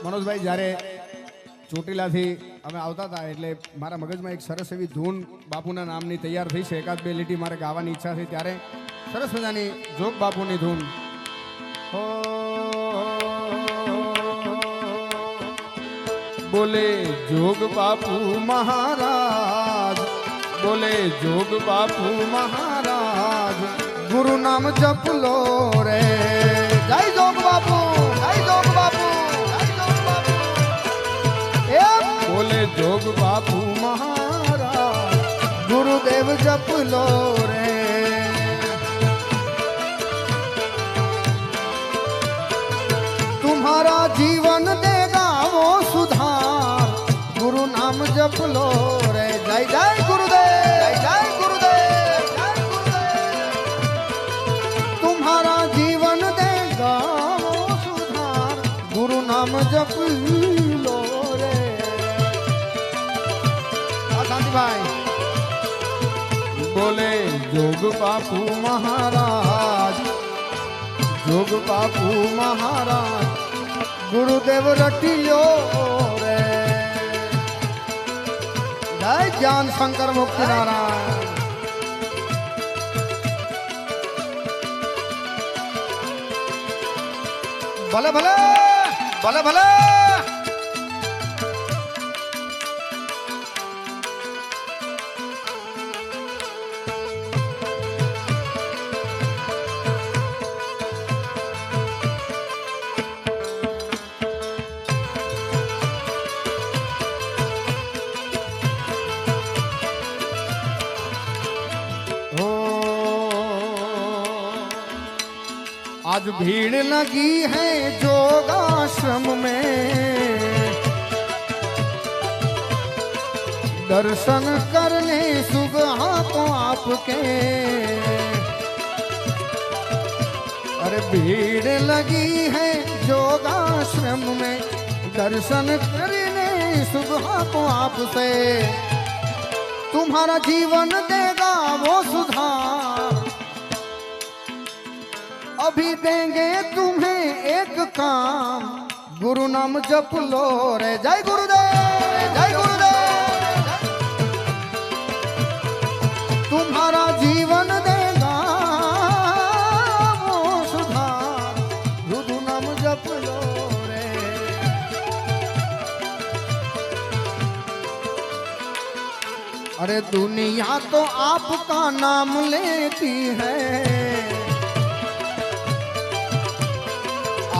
મનોજભાઈ જ્યારે ચોટીલાથી અમે આવતા હતા એટલે મારા મગજમાં એક સરસ એવી ધૂન બાપુના નામની તૈયાર થઈ છે. એકાદ બે લીટી મારે ગાવાની ઈચ્છા થઈ ત્યારે સરસ મજાની જોગ બાપુની ધૂન. બોલે જોગ બાપુ મહારાજ, બોલે જોગ બાપુ મહારાજ, ગુરુ નામ જપ લો રે. જય જોગ બાપુ, જય જોગ બાપુ, જય જોગ બાપુ. બોલે જોગ બાપુ મહારાજ, ગુરુદેવ જપ લો રે. तुम्हारा जीवन देगा वो सुधार, गुरु नाम जप लो रे. जय जय गुरुदेव, जय जय गुरुदेव, जय गुरुदेव. तुम्हारा जीवन देगा वो सुधार, गुरु नाम जप लो रे. शांति भाई बोले जोग बापू महाराज, जोग बापू महाराज, गुरुदेव रटियो रे. जय ज्ञान शंकर मुक्ति नारायण. भले भले भले भले. आज भीड़ लगी है जोगाश्रम में, दर्शन करने सुबह को आपके. अरे भीड़ लगी है जोगाश्रम में, दर्शन करने सुबह को आपसे. तुम्हारा जीवन देगा वो सुधार, अभी देंगे तुम्हें एक काम, गुरु नाम जप लो रे. जय गुरुदेव, जय गुरुदेव. तुम्हारा जीवन देगा वो सुधार, गुरु नाम जप लो रे. अरे दुनिया तो आपका नाम लेती है,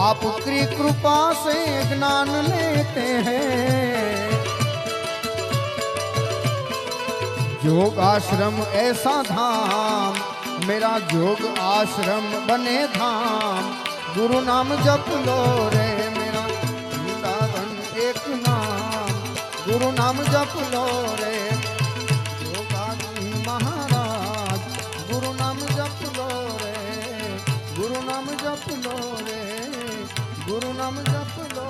आपकी कृपा से ज्ञान लेते हैं. जोग आश्रम ऐसा धाम, मेरा जोग आश्रम बने धाम, गुरु नाम जप लो रे. मेरा वृंदावन एक नाम, गुरु नाम जप लो रे. जोगानंद महाराज, गुरु नाम जप लो रे, गुरु नाम जप लो रे, गुरु नाम जप लो.